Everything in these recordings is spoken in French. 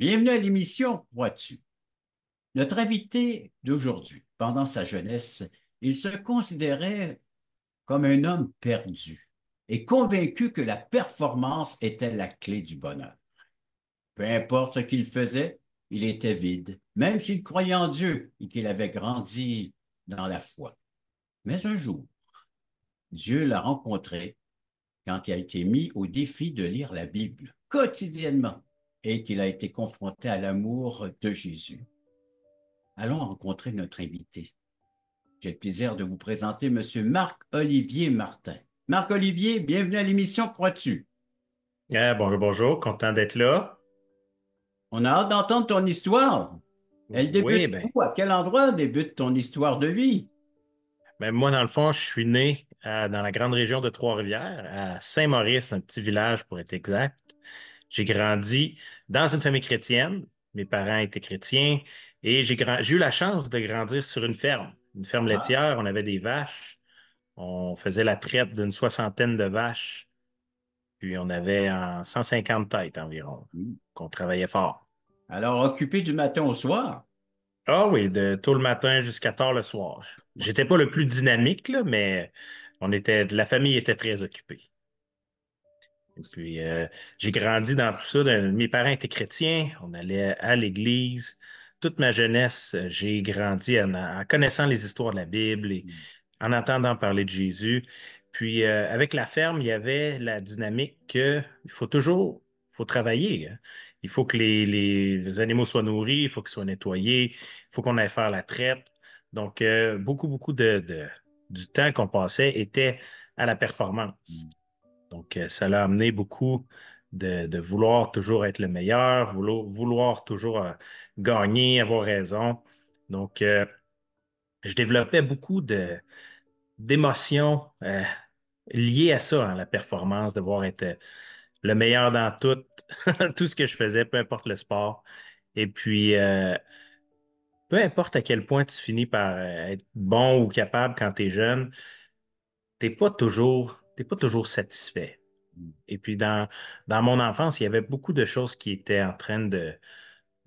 Bienvenue à l'émission Crois-tu? Notre invité d'aujourd'hui, pendant sa jeunesse, il se considérait comme un homme perdu et convaincu que la performance était la clé du bonheur. Peu importe ce qu'il faisait, il était vide, même s'il croyait en Dieu et qu'il avait grandi dans la foi. Mais un jour, Dieu l'a rencontré quand il a été mis au défi de lire la Bible quotidiennement et qu'il a été confronté à l'amour de Jésus. Allons rencontrer notre invité. J'ai le plaisir de vous présenter M. Marc-Olivier Martin. Marc-Olivier, bienvenue à l'émission Crois-tu? Bonjour, bonjour, content d'être là. On a hâte d'entendre ton histoire. Elle Oui, débute ben, où? À quel endroit débute ton histoire de vie? moi, dans le fond, je suis né dans la grande région de Trois-Rivières, à Saint-Maurice, un petit village pour être exact. J'ai grandi dans une famille chrétienne. Mes parents étaient chrétiens et j'ai eu la chance de grandir sur une ferme Ah, laitière. On avait des vaches. On faisait la traite d'une soixantaine de vaches. Puis on avait 150 têtes environ, hmm. qu'on travaillait fort. Alors, occupé du matin au soir? Ah oui, de tôt le matin jusqu'à tard le soir. J'étais pas le plus dynamique, là, mais la famille était très occupée. Et puis, j'ai grandi dans tout ça. Mes parents étaient chrétiens, on allait à l'église. Toute ma jeunesse, j'ai grandi en connaissant les histoires de la Bible et Hmm. en entendant parler de Jésus. Puis, avec la ferme, il y avait la dynamique que il faut travailler, hein. Il faut que les animaux soient nourris, il faut qu'ils soient nettoyés, il faut qu'on aille faire la traite. Donc, beaucoup du temps qu'on passait était à la performance. Donc, ça l'a amené beaucoup de vouloir toujours être le meilleur, vouloir toujours gagner, avoir raison. Donc, je développais beaucoup d'émotions liées à ça, hein, la performance, devoir être le meilleur dans tout, tout ce que je faisais, peu importe le sport. Et puis, peu importe à quel point tu finis par être bon ou capable quand tu es jeune, t'es pas toujours satisfait. Et puis, dans mon enfance, il y avait beaucoup de choses qui étaient en train de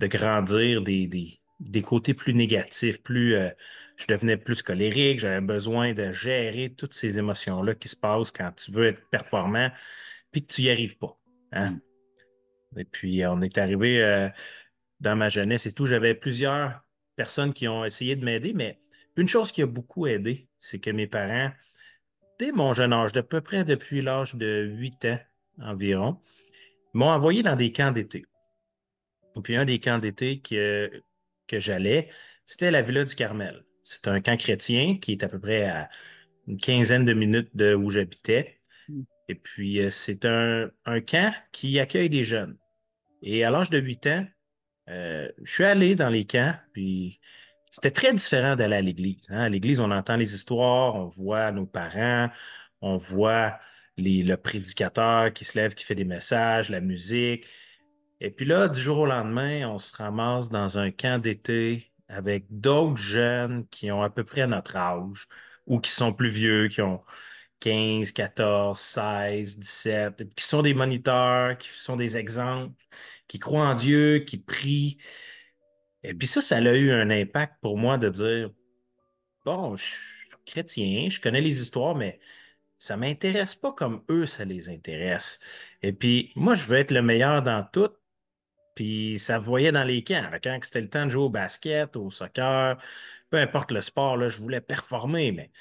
grandir, des côtés plus négatifs, je devenais plus colérique, j'avais besoin de gérer toutes ces émotions-là qui se passent quand tu veux être performant, puis que tu n'y arrives pas, hein. Hmm. Et puis, on est arrivé dans ma jeunesse et tout, j'avais plusieurs personnes qui ont essayé de m'aider, mais une chose qui a beaucoup aidé, c'est que mes parents, dès mon jeune âge, d'à peu près depuis l'âge de 8 ans environ, m'ont envoyé dans des camps d'été. Et puis un des camps d'été que j'allais, c'était la Villa du Carmel. C'est un camp chrétien qui est à peu près à une quinzaine de minutes de où j'habitais. Et puis c'est un camp qui accueille des jeunes. Et à l'âge de 8 ans, je suis allé dans les camps, puis c'était très différent d'aller à l'église, hein. À l'église, on entend les histoires, on voit nos parents, on voit le prédicateur qui se lève, qui fait des messages, la musique. Et puis là, du jour au lendemain, on se ramasse dans un camp d'été avec d'autres jeunes qui ont à peu près notre âge ou qui sont plus vieux, qui ont 15, 14, 16, 17, et puis qui sont des moniteurs, qui sont des exemples, qui croient en Dieu, qui prient. Et puis ça a eu un impact pour moi de dire, bon, je suis chrétien, je connais les histoires, mais ça m'intéresse pas comme eux, ça les intéresse. Et puis moi, je veux être le meilleur dans tout. Puis ça se voyait dans les camps, là, quand c'était le temps de jouer au basket, au soccer, peu importe le sport, là, je voulais performer, mais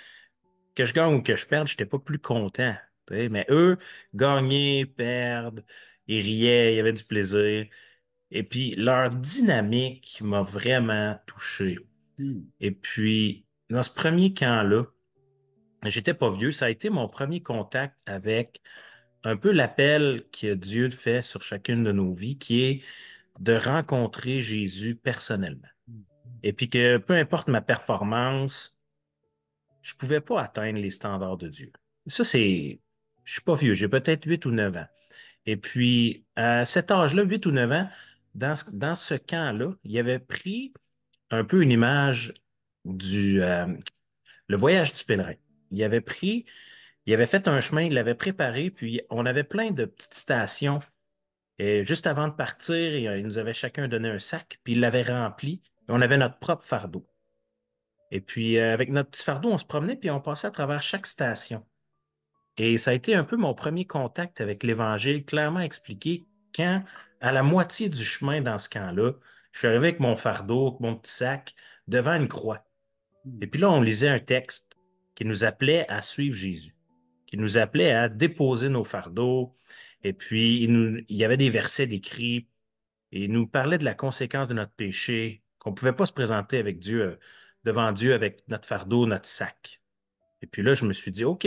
que je gagne ou que je perde, je n'étais pas plus content. Tu sais. Mais eux, gagner, perdre, ils riaient, il y avait du plaisir. Et puis leur dynamique m'a vraiment touché. Hmm. Et puis, dans ce premier camp-là, j'étais pas vieux, ça a été mon premier contact avec un peu l'appel que Dieu fait sur chacune de nos vies, qui est de rencontrer Jésus personnellement. Et puis que peu importe ma performance, je pouvais pas atteindre les standards de Dieu. Ça, je suis pas vieux, j'ai peut-être 8 ou 9 ans. Et puis, à cet âge-là, 8 ou 9 ans, dans ce camp-là, il avait pris un peu une image du le voyage du pèlerin. Il avait il avait fait un chemin, il l'avait préparé, puis on avait plein de petites stations. Et juste avant de partir, il nous avait chacun donné un sac, puis il l'avait rempli. On avait notre propre fardeau. Et puis, avec notre petit fardeau, on se promenait, puis on passait à travers chaque station. Et ça a été un peu mon premier contact avec l'Évangile, clairement expliqué quand, à la moitié du chemin dans ce camp-là, je suis arrivé avec mon fardeau, avec mon petit sac, devant une croix. Et puis là, on lisait un texte qui nous appelait à suivre Jésus, qui nous appelait à déposer nos fardeaux. Et puis, il y avait des versets décrits et il nous parlait de la conséquence de notre péché, qu'on ne pouvait pas se présenter avec Dieu, devant Dieu avec notre fardeau, notre sac. Et puis là, je me suis dit, OK,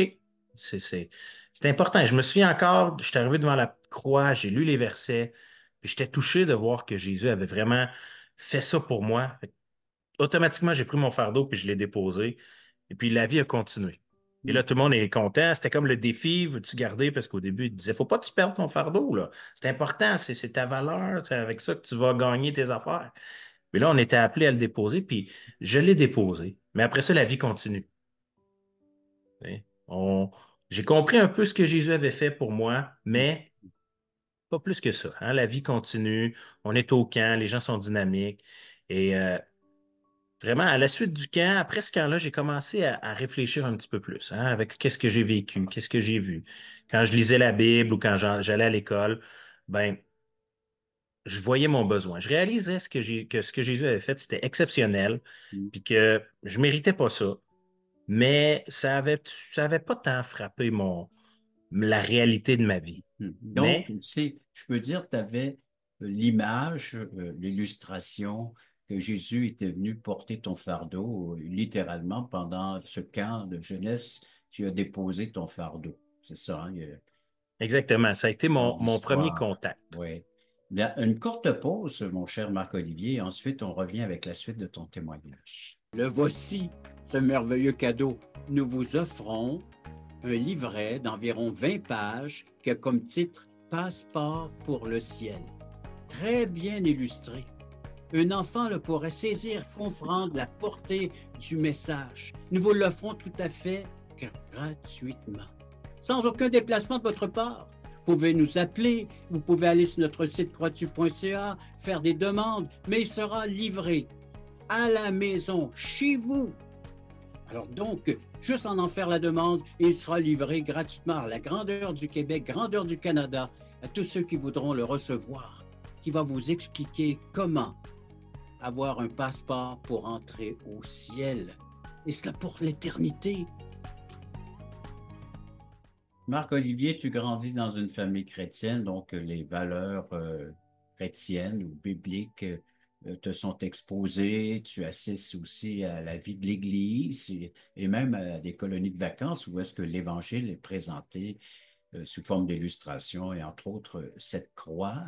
c'est, c'est, c'est important. Et je me souviens encore, je suis arrivé devant la croix, j'ai lu les versets, puis j'étais touché de voir que Jésus avait vraiment fait ça pour moi. Fait que automatiquement, j'ai pris mon fardeau, puis je l'ai déposé. Et puis la vie a continué. Et là, tout le monde est content. C'était comme le défi, veux-tu garder? Parce qu'au début, il disait, faut pas que tu perdes ton fardeau, là. C'est important, c'est ta valeur, c'est avec ça que tu vas gagner tes affaires. Mais là, on était appelé à le déposer, puis je l'ai déposé. Mais après ça, la vie continue. Hein. J'ai compris un peu ce que Jésus avait fait pour moi, mais pas plus que ça. Hein. La vie continue, on est au camp, les gens sont dynamiques. Et vraiment, à la suite du camp, après ce camp-là, j'ai commencé à réfléchir un petit peu plus, hein, avec qu'est-ce que j'ai vécu, qu'est-ce que j'ai vu. Quand je lisais la Bible ou quand j'allais à l'école, ben, je voyais mon besoin. Je réalisais que ce que Jésus avait fait, c'était exceptionnel, puis que je méritais pas ça. Mais ça avait pas tant frappé la réalité de ma vie. Donc, Mais tu sais, je peux dire que tu avais l'image, l'illustration que Jésus était venu porter ton fardeau, littéralement, pendant ce camp de jeunesse, tu as déposé ton fardeau. C'est ça, hein, il y a exactement, ça a été ton mon premier histoire. contact. Oui. Bien, une courte pause, mon cher Marc-Olivier, et ensuite on revient avec la suite de ton témoignage. Le voici, ce merveilleux cadeau. Nous vous offrons un livret d'environ 20 pages qui a comme titre Passeport pour le ciel. Très bien illustré. Un enfant le pourrait saisir, comprendre la portée du message. Nous vous l'offrons tout à fait gratuitement, sans aucun déplacement de votre part. Vous pouvez nous appeler, vous pouvez aller sur notre site croatu.ca, faire des demandes, mais il sera livré à la maison, chez vous. Alors donc, juste en faire la demande, et il sera livré gratuitement à la grandeur du Québec, grandeur du Canada, à tous ceux qui voudront le recevoir, qui va vous expliquer comment avoir un passeport pour entrer au ciel. Et cela pour l'éternité. Marc-Olivier, tu grandis dans une famille chrétienne, donc les valeurs chrétiennes ou bibliques te sont exposées. Tu assistes aussi à la vie de l'Église et même à des colonies de vacances où est-ce que l'Évangile est présenté sous forme d'illustration et entre autres cette croix,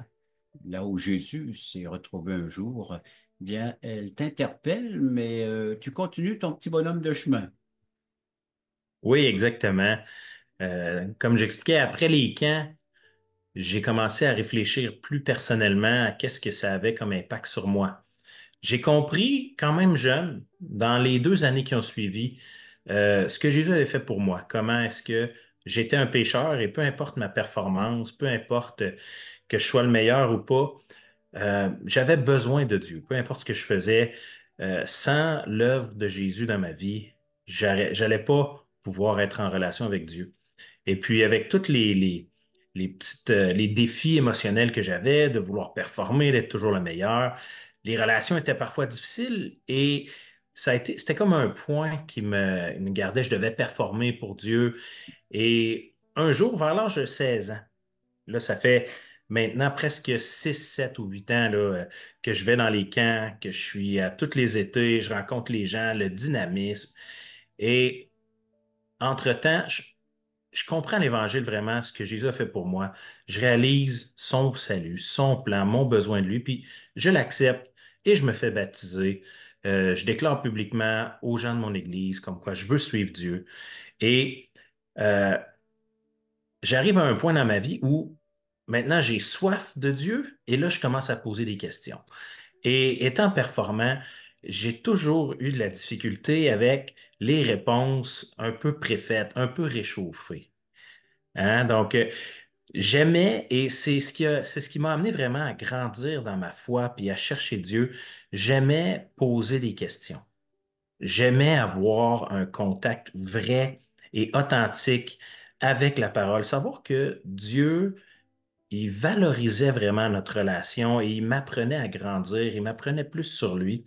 là où Jésus s'est retrouvé un jour, bien, elle t'interpelle, mais tu continues ton petit bonhomme de chemin. Oui, exactement. Comme j'expliquais, après les camps, j'ai commencé à réfléchir plus personnellement à qu'est-ce que ça avait comme impact sur moi. J'ai compris quand même jeune, dans les 2 années qui ont suivi, ce que Jésus avait fait pour moi. Comment est-ce que j'étais un pécheur et peu importe ma performance, peu importe que je sois le meilleur ou pas, j'avais besoin de Dieu. Peu importe ce que je faisais, sans l'œuvre de Jésus dans ma vie, j'allais pas pouvoir être en relation avec Dieu. Et puis avec toutes les défis émotionnels que j'avais, de vouloir performer, d'être toujours le meilleur, les relations étaient parfois difficiles et c'était comme un point qui me gardait. Je devais performer pour Dieu. Et un jour, vers l'âge de 16 ans, là, ça fait maintenant presque 6, 7 ou 8 ans là, que je vais dans les camps, que je suis à tous les étés, je rencontre les gens, le dynamisme. Et entre-temps, je comprends l'Évangile vraiment, ce que Jésus a fait pour moi. Je réalise son salut, son plan, mon besoin de lui, puis je l'accepte et je me fais baptiser. Je déclare publiquement aux gens de mon Église comme quoi je veux suivre Dieu. Et euh, j'arrive à un point dans ma vie où maintenant j'ai soif de Dieu et là je commence à poser des questions. Et étant performant, j'ai toujours eu de la difficulté avec les réponses un peu préfaites, un peu réchauffées. Hein? Donc, j'aimais, et c'est ce qui m'a amené vraiment à grandir dans ma foi puis à chercher Dieu. J'aimais poser des questions. J'aimais avoir un contact vrai et authentique avec la parole. Savoir que Dieu, il valorisait vraiment notre relation et il m'apprenait à grandir, il m'apprenait plus sur lui.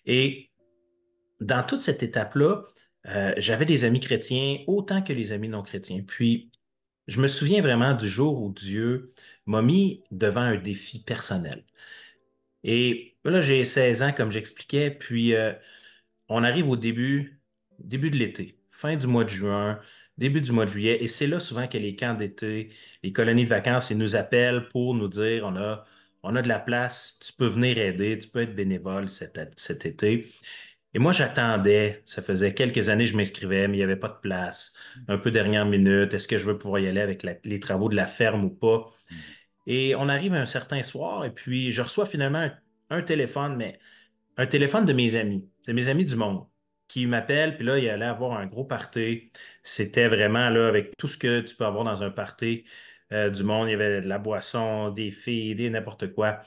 Et dans toute cette étape-là, j'avais des amis chrétiens autant que les amis non chrétiens. Puis, je me souviens vraiment du jour où Dieu m'a mis devant un défi personnel. Et là, j'ai 16 ans, comme j'expliquais, puis on arrive au début de l'été, fin du mois de juin, début du mois de juillet, et c'est là souvent que les camps d'été, les colonies de vacances, ils nous appellent pour nous dire, on a de la place, tu peux venir aider, tu peux être bénévole cet été. Et moi, j'attendais. Ça faisait quelques années que je m'inscrivais, mais il n'y avait pas de place. Un peu dernière minute. Est-ce que je veux pouvoir y aller avec les travaux de la ferme ou pas? Et on arrive un certain soir, et puis je reçois finalement un téléphone, mais un téléphone de mes amis. C'est mes amis du monde qui m'appellent, puis là, il allait avoir un gros party. C'était vraiment là, avec tout ce que tu peux avoir dans un party du monde. Il y avait de la boisson, des filles, des n'importe quoi.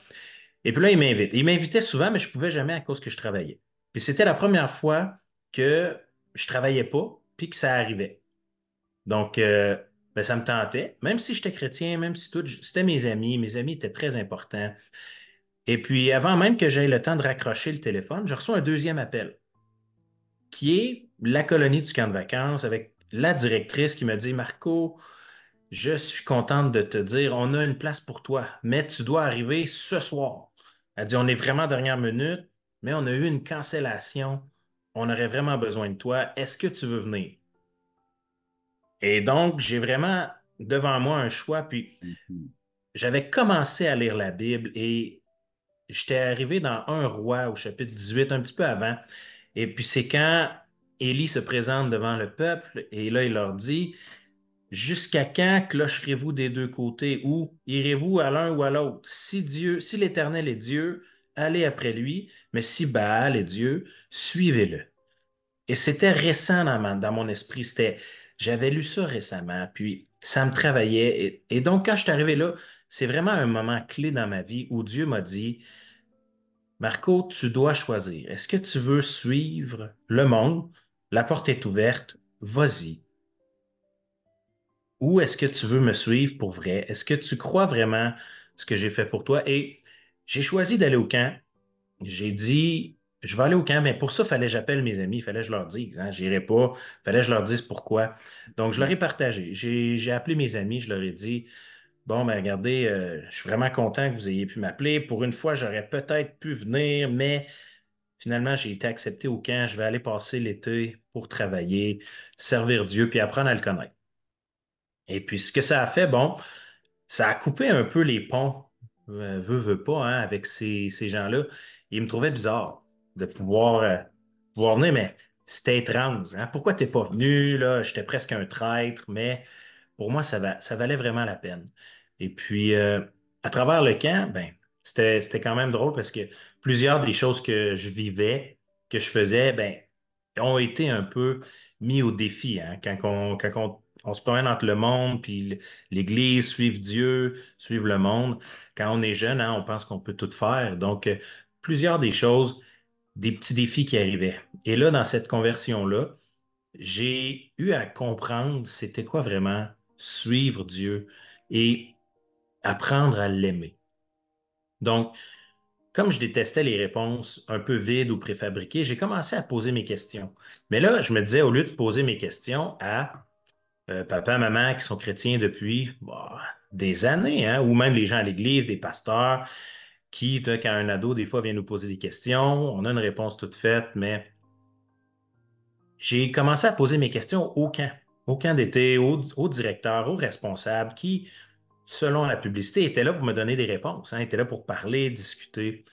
Et puis là, il m'invite. Il m'invitait souvent, mais je ne pouvais jamais à cause que je travaillais. Puis c'était la première fois que je travaillais pas, puis que ça arrivait. Donc, ben, ça me tentait. Même si j'étais chrétien, même si tout, c'était mes amis étaient très importants. Et puis, avant même que j'aie le temps de raccrocher le téléphone, je reçois un deuxième appel, qui est la colonie du camp de vacances avec la directrice qui me dit, Marco, je suis contente de te dire, on a une place pour toi, mais tu dois arriver ce soir. Elle dit, on est vraiment dernière minute, mais on a eu une cancellation. On aurait vraiment besoin de toi. Est-ce que tu veux venir? Et donc, j'ai vraiment devant moi un choix. Puis, Mhm. j'avais commencé à lire la Bible et j'étais arrivé dans un roi au chapitre 18, un petit peu avant. Et puis, c'est quand Élie se présente devant le peuple et là, il leur dit, jusqu'à quand clocherez-vous des deux côtés ou irez-vous à l'un ou à l'autre? Si Dieu, si l'Éternel est Dieu, allez après lui, mais si Baal est Dieu, suivez-le. Et c'était récent dans mon esprit. J'avais lu ça récemment, puis ça me travaillait. Et donc, quand je suis arrivé là, c'est vraiment un moment clé dans ma vie où Dieu m'a dit, Marco, tu dois choisir. Est-ce que tu veux suivre le monde? La porte est ouverte, vas-y. Ou est-ce que tu veux me suivre pour vrai? Est-ce que tu crois vraiment ce que j'ai fait pour toi? Et j'ai choisi d'aller au camp. J'ai dit, je vais aller au camp, mais pour ça, il fallait que j'appelle mes amis, il fallait que je leur dise, hein, j'irai pas, il fallait que je leur dise pourquoi. Donc, je leur ai partagé. J'ai appelé mes amis, je leur ai dit, bon, ben regardez, je suis vraiment content que vous ayez pu m'appeler. Pour une fois, j'aurais peut-être pu venir, mais finalement, j'ai été accepté au camp. Je vais aller passer l'été pour travailler, servir Dieu, puis apprendre à le connaître. Et puis, ce que ça a fait, bon, ça a coupé un peu les ponts, veut pas, hein, avec ces gens-là. Ils me trouvaient bizarre de pouvoir venir, mais c'était étrange. Hein. Pourquoi t'es pas venu, là? J'étais presque un traître, mais pour moi, ça valait vraiment la peine. Et puis, à travers le camp, ben, c'était quand même drôle parce que plusieurs des choses que je vivais, que je faisais, ben, ont été un peu mis au défi. Hein. On se promène entre le monde, puis l'Église, suivre Dieu, suivre le monde. Quand on est jeune, hein, on pense qu'on peut tout faire. Donc, plusieurs des choses, des petits défis qui arrivaient. Et là, dans cette conversion-là, j'ai eu à comprendre c'était quoi vraiment suivre Dieu et apprendre à l'aimer. Donc, comme je détestais les réponses un peu vides ou préfabriquées, j'ai commencé à poser mes questions. Mais là, je me disais, au lieu de poser mes questions à papa, maman qui sont chrétiens depuis bah, des années, hein, ou même les gens à l'église, des pasteurs, qui, quand un ado, des fois, vient nous poser des questions, on a une réponse toute faite, mais j'ai commencé à poser mes questions au camp d'été, au directeur, au responsable, qui, selon la publicité, était là pour me donner des réponses, hein, était là pour parler, discuter.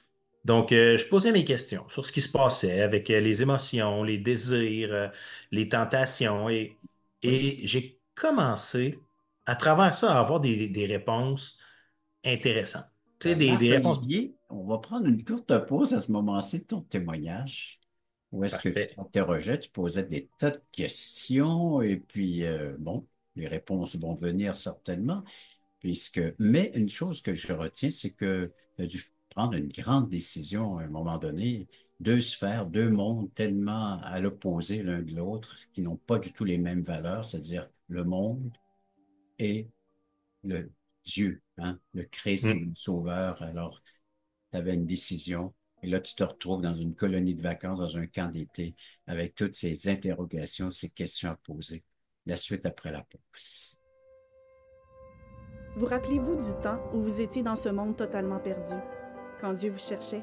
Donc, je posais mes questions sur ce qui se passait avec les émotions, les désirs, les tentations, et j'ai commencé, à travers ça, à avoir des réponses intéressantes. Tu sais, Ben, des réponses Marc-Olivier, on va prendre une courte pause à ce moment-ci de ton témoignage. Où est-ce que tu parfaites. t'interrogeais, tu posais des tas de questions et puis, bon, les réponses vont venir certainement. Mais une chose que je retiens, c'est que tu as dû prendre une grande décision à un moment donné, deux sphères, deux mondes tellement à l'opposé l'un de l'autre, qui n'ont pas du tout les mêmes valeurs, c'est-à-dire le monde et le Dieu, hein, le Christ ou le Mm. Sauveur. Alors, tu avais une décision. Et là, tu te retrouves dans une colonie de vacances, dans un camp d'été, avec toutes ces interrogations, ces questions à poser. La suite après la pause. Vous rappelez-vous du temps où vous étiez dans ce monde totalement perdu, quand Dieu vous cherchait?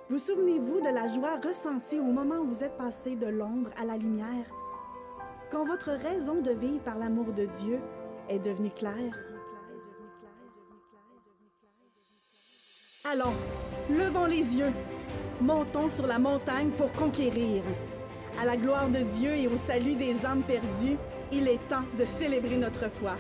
Vous souvenez-vous de la joie ressentie au moment où vous êtes passé de l'ombre à la lumière, quand votre raison de vivre par l'amour de Dieu est devenue claire? Allons, levons les yeux, montons sur la montagne pour conquérir. À la gloire de Dieu et au salut des âmes perdues, il est temps de célébrer notre foi.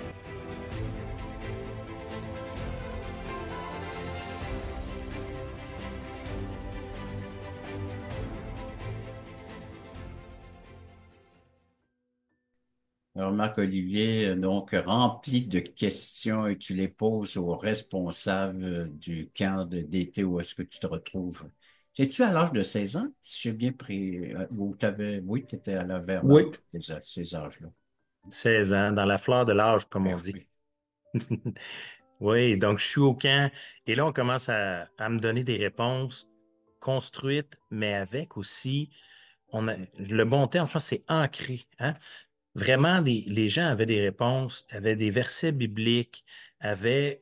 Alors, Marc-Olivier, donc rempli de questions et tu les poses aux responsables du camp d'été où est-ce que tu te retrouves. Es-tu à l'âge de 16 ans, si j'ai bien pris, ou t'avais, oui, tu étais à la vers l'âge Oui, de ces âges-là. 16 ans, dans la fleur de l'âge, comme on dit. Parfait. Oui, donc je suis au camp et là, on commence à me donner des réponses construites, mais avec aussi, le bon terme, je pense, c'est ancré. Hein? Vraiment, les gens avaient des réponses, avaient des versets bibliques, avaient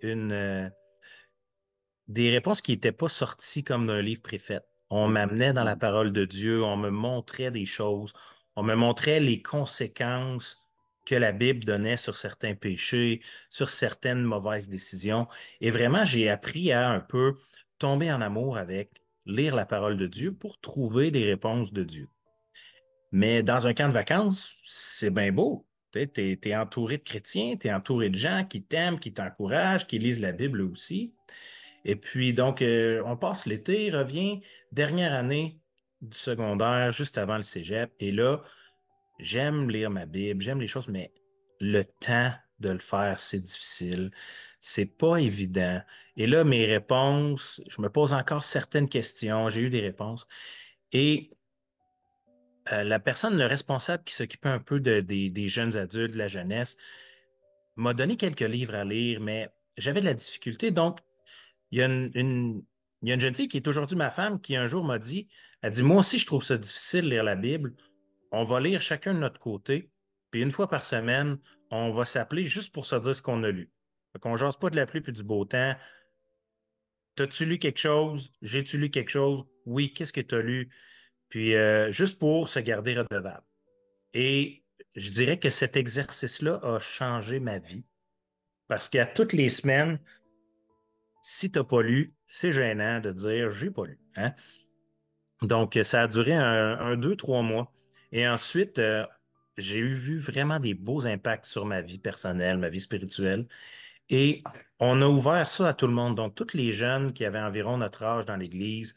des réponses qui n'étaient pas sorties comme d'un livre préfet. On m'amenait dans la parole de Dieu, on me montrait des choses, on me montrait les conséquences que la Bible donnait sur certains péchés, sur certaines mauvaises décisions. Et vraiment, j'ai appris à un peu tomber en amour avec lire la parole de Dieu pour trouver des réponses de Dieu. Mais dans un camp de vacances, c'est bien beau. Tu es, entouré de chrétiens, tu es entouré de gens qui t'aiment, qui t'encouragent, qui lisent la Bible aussi. Et puis, donc, on passe l'été, revient, dernière année du secondaire, juste avant le cégep. Et là, j'aime lire ma Bible, j'aime les choses, mais le temps de le faire, c'est difficile. C'est pas évident. Et là, mes réponses, je me pose encore certaines questions. J'ai eu des réponses. Et la personne, le responsable qui s'occupait un peu des jeunes adultes, de la jeunesse, m'a donné quelques livres à lire, mais j'avais de la difficulté. Donc, il y a il y a une jeune fille qui est aujourd'hui ma femme qui un jour m'a dit, elle dit, moi aussi, je trouve ça difficile de lire la Bible. On va lire chacun de notre côté, puis une fois par semaine, on va s'appeler juste pour se dire ce qu'on a lu. Fait qu'on jase pas de la pluie puis du beau temps. T'as-tu lu quelque chose? J'ai-tu lu quelque chose? Oui, qu'est-ce que tu as lu? Puis juste pour se garder redevable. Et je dirais que cet exercice-là a changé ma vie parce qu'à toutes les semaines, si tu n'as pas lu, c'est gênant de dire j'ai pas lu. Hein? Donc, ça a duré deux, 3 mois. Et ensuite, j'ai vu vraiment des beaux impacts sur ma vie personnelle, ma vie spirituelle. Et on a ouvert ça à tout le monde. Donc, tous les jeunes qui avaient environ notre âge dans l'Église,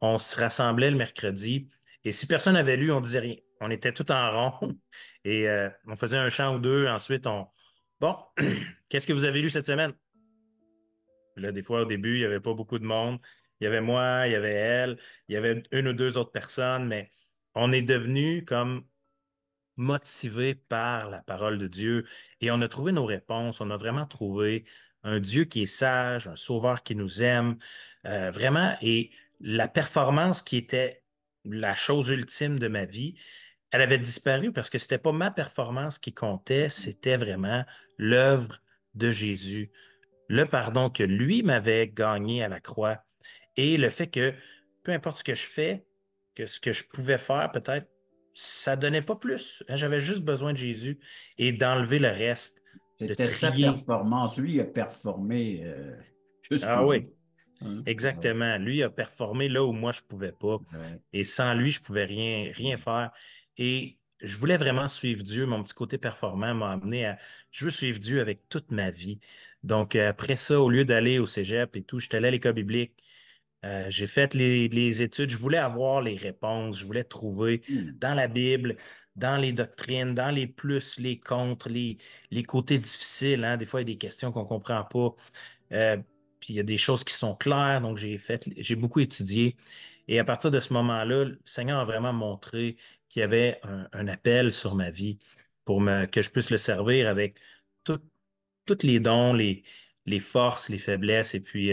on se rassemblait le mercredi. Et si personne n'avait lu, on disait rien. On était tout en rond et on faisait un chant ou deux. Ensuite, bon, qu'est-ce que vous avez lu cette semaine? Là, des fois, au début, il n'y avait pas beaucoup de monde. Il y avait moi, il y avait elle, il y avait une ou deux autres personnes, mais on est devenu comme motivés par la parole de Dieu et on a trouvé nos réponses. On a vraiment trouvé un Dieu qui est sage, un sauveur qui nous aime, vraiment. Et la performance qui était la chose ultime de ma vie, elle avait disparu parce que c'était pas ma performance qui comptait, c'était vraiment l'œuvre de Jésus, le pardon que lui m'avait gagné à la croix et le fait que peu importe ce que je fais, que ce que je pouvais faire peut-être, ça donnait pas plus. Hein, j'avais juste besoin de Jésus et d'enlever le reste, de C'était sa trier. performance. Lui, il a performé Ah jusqu'au oui, bout. Hein? Alors, exactement. Lui a performé là où moi je pouvais pas. ouais. Et sans lui, je pouvais rien faire. Et je voulais vraiment suivre Dieu. Mon petit côté performant m'a amené à, je veux suivre Dieu avec toute ma vie. Donc, après ça, au lieu d'aller au cégep et tout, j'étais allé à l'école biblique. J'ai fait les études. Je voulais avoir les réponses. Je voulais trouver Hmm. dans la Bible, dans les doctrines, dans les plus, les contre, les côtés difficiles. Hein. Des fois, il y a des questions qu'on ne comprend pas. Euh, Puis il y a des choses qui sont claires, donc j'ai beaucoup étudié. Et à partir de ce moment-là, le Seigneur a vraiment montré qu'il y avait un appel sur ma vie que je puisse le servir avec tout- tous les dons, les forces, les faiblesses. Et puis,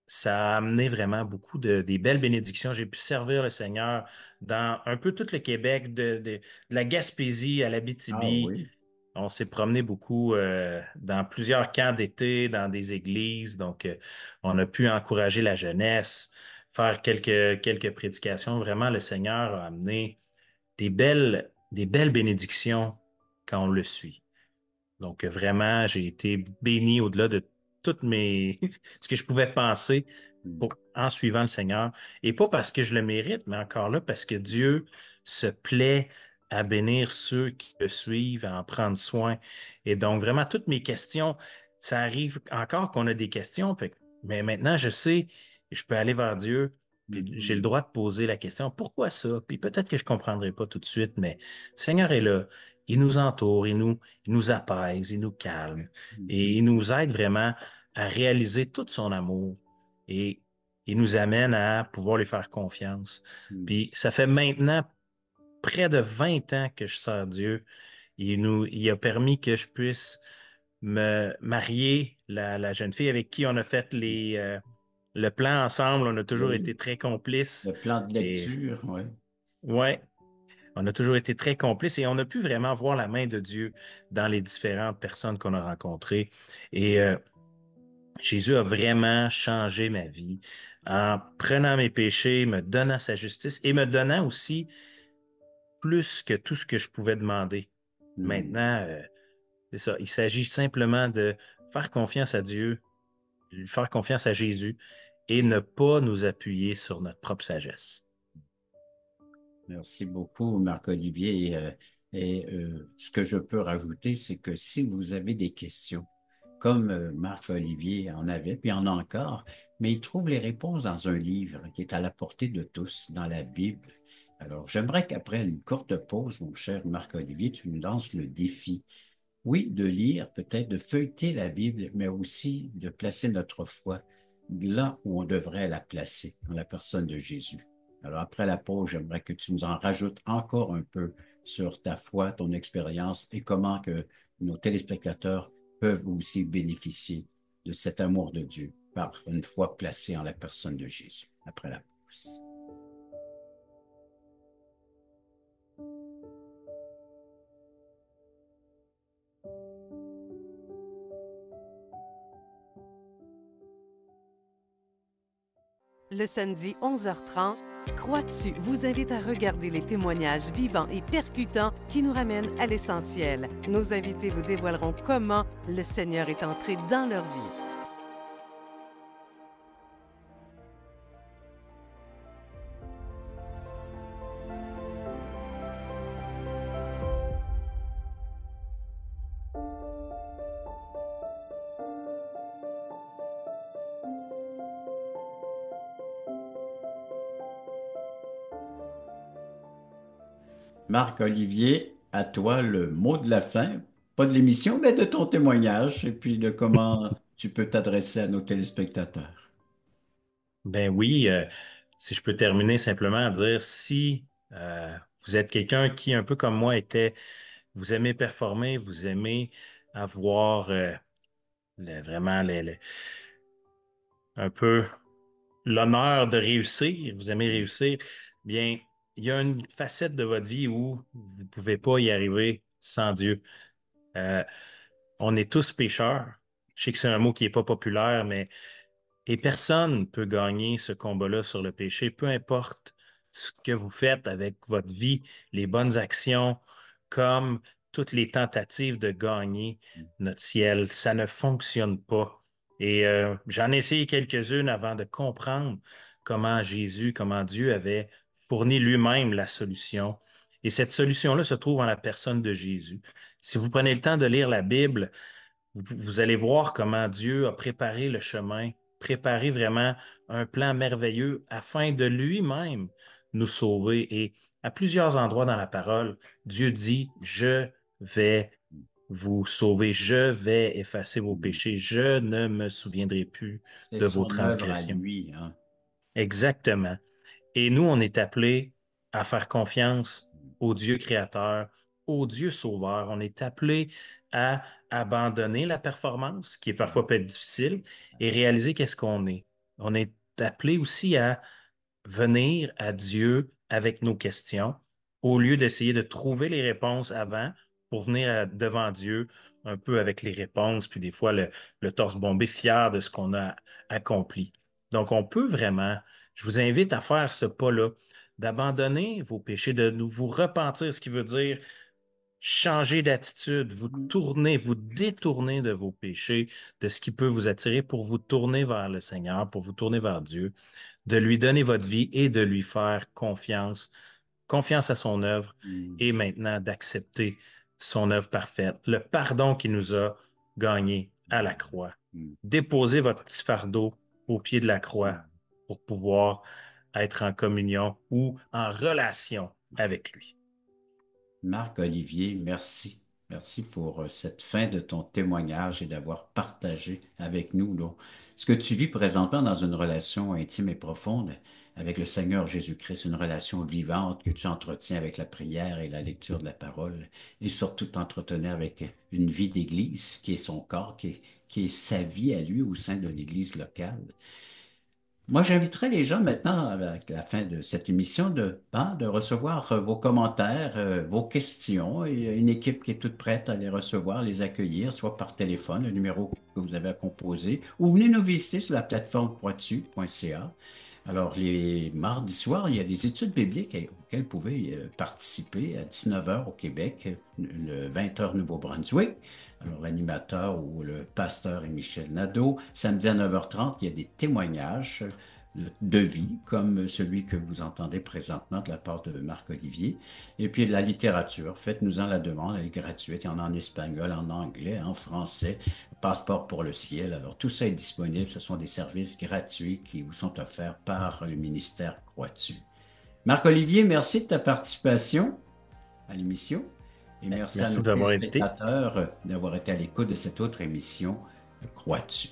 ça a amené vraiment beaucoup des belles bénédictions. J'ai pu servir le Seigneur dans un peu tout le Québec, de la Gaspésie à Ah l'Abitibi. oui. On s'est promené beaucoup dans plusieurs camps d'été, dans des églises. Donc, on a pu encourager la jeunesse, faire quelques prédications. Vraiment, le Seigneur a amené des belles bénédictions quand on le suit. Donc, vraiment, j'ai été béni au-delà de toutes ce que je pouvais penser en suivant le Seigneur. Et pas parce que je le mérite, mais encore là, parce que Dieu se plaît à bénir ceux qui le suivent, à en prendre soin. Et donc, vraiment, toutes mes questions, ça arrive encore qu'on a des questions, mais maintenant, je sais, je peux aller vers Dieu, puis j'ai le Mhm. droit de poser la question, pourquoi ça? Puis peut-être que je ne comprendrai pas tout de suite, mais le Seigneur est là. Il nous entoure, il nous apaise, il nous calme et il Mhm. nous aide vraiment à réaliser tout son amour et il nous amène à pouvoir lui faire confiance. Mhm. Puis ça fait maintenant près de 20 ans que je sers Dieu. Il a permis que je puisse me marier la jeune fille avec qui on a fait le plan ensemble. On a toujours Oui. été très complices. Le plan de Et lecture, oui. ouais, on a toujours été très complices et on a pu vraiment voir la main de Dieu dans les différentes personnes qu'on a rencontrées. Et Jésus a vraiment changé ma vie en prenant mes péchés, me donnant sa justice et me donnant aussi plus que tout ce que je pouvais demander. Mhm. Maintenant, c'est ça. Il s'agit simplement de faire confiance à Dieu, faire confiance à Jésus et ne pas nous appuyer sur notre propre sagesse. Merci beaucoup, Marc-Olivier. Ce que je peux rajouter, c'est que si vous avez des questions, comme Marc-Olivier en avait, puis en a encore, mais il trouve les réponses dans un livre qui est à la portée de tous, dans la Bible. Alors, j'aimerais qu'après une courte pause, mon cher Marc-Olivier, tu nous lances le défi. Oui, de lire, peut-être de feuilleter la Bible, mais aussi de placer notre foi là où on devrait la placer, dans la personne de Jésus. Alors, après la pause, j'aimerais que tu nous en rajoutes encore un peu sur ta foi, ton expérience et comment que nos téléspectateurs peuvent aussi bénéficier de cet amour de Dieu par une foi placée en la personne de Jésus. Après la pause. Le samedi 11h30, Crois-tu vous invite à regarder les témoignages vivants et percutants qui nous ramènent à l'essentiel. Nos invités vous dévoileront comment le Seigneur est entré dans leur vie. Marc-Olivier, à toi le mot de la fin, pas de l'émission, mais de ton témoignage et puis de comment tu peux t'adresser à nos téléspectateurs. Ben oui, si je peux terminer simplement à dire si vous êtes quelqu'un qui, un peu comme moi, vous aimez performer, vous aimez avoir vraiment un peu l'honneur de réussir, vous aimez réussir, bien, il y a une facette de votre vie où vous ne pouvez pas y arriver sans Dieu. Euh, on est tous pécheurs. Je sais que c'est un mot qui n'est pas populaire, mais et personne ne peut gagner ce combat-là sur le péché, peu importe ce que vous faites avec votre vie, les bonnes actions, comme toutes les tentatives de gagner notre ciel. Ça ne fonctionne pas. Et j'en ai essayé quelques-unes avant de comprendre comment Dieu avait fourni lui-même la solution. Et cette solution-là se trouve en la personne de Jésus. Si vous prenez le temps de lire la Bible, vous allez voir comment Dieu a préparé le chemin, préparé vraiment un plan merveilleux afin de lui-même nous sauver. Et à plusieurs endroits dans la parole, Dieu dit, je vais vous sauver, je vais effacer vos péchés, je ne me souviendrai plus C'est de vos son œuvre à transgressions. lui, hein. Exactement. Et nous, on est appelés à faire confiance au Dieu créateur, au Dieu sauveur. On est appelés à abandonner la performance, qui est parfois peut être difficile, et réaliser qu'est-ce qu'on est. On est appelés aussi à venir à Dieu avec nos questions, au lieu d'essayer de trouver les réponses avant pour venir devant Dieu un peu avec les réponses, puis des fois le torse bombé, fier de ce qu'on a accompli. Donc, on peut vraiment, je vous invite à faire ce pas-là, d'abandonner vos péchés, de vous repentir, ce qui veut dire changer d'attitude, vous tourner, vous détourner de vos péchés, de ce qui peut vous attirer pour vous tourner vers le Seigneur, pour vous tourner vers Dieu, de lui donner votre vie et de lui faire confiance, confiance à son œuvre et maintenant d'accepter son œuvre parfaite, le pardon qu'il nous a gagné à la croix. Déposez votre petit fardeau au pied de la croix pour pouvoir être en communion ou en relation avec lui. Marc-Olivier, merci. Merci pour cette fin de ton témoignage et d'avoir partagé avec nous là, ce que tu vis présentement dans une relation intime et profonde avec le Seigneur Jésus-Christ, une relation vivante que tu entretiens avec la prière et la lecture de la parole et surtout t'entretenir avec une vie d'Église qui est son corps, qui est sa vie à lui au sein de l'Église locale. Moi, j'inviterai les gens maintenant, à la fin de cette émission, de recevoir vos commentaires, vos questions, et une équipe qui est toute prête à les recevoir, les accueillir, soit par téléphone, le numéro que vous avez à composer, ou venez nous visiter sur la plateforme croixtu.ca. Alors, les mardis soirs, il y a des études bibliques auxquelles vous pouvez participer à 19 heures au Québec, le 20 heures Nouveau-Brunswick. Alors, l'animateur ou le pasteur est Michel Nadeau. Samedi à 9h30, il y a des témoignages de vie, comme celui que vous entendez présentement de la part de Marc-Olivier. Et puis, de la littérature. Faites-nous-en la demande, elle est gratuite. Il y en a en espagnol, en anglais, en français. Passeport pour le ciel. Alors, tout ça est disponible. Ce sont des services gratuits qui vous sont offerts par le ministère Croix-Tu. Marc-Olivier, merci de ta participation à l'émission. Et merci à Merci nos de m'avoir invité. téléspectateurs d'avoir été à l'écoute de cette autre émission Croix-Tu.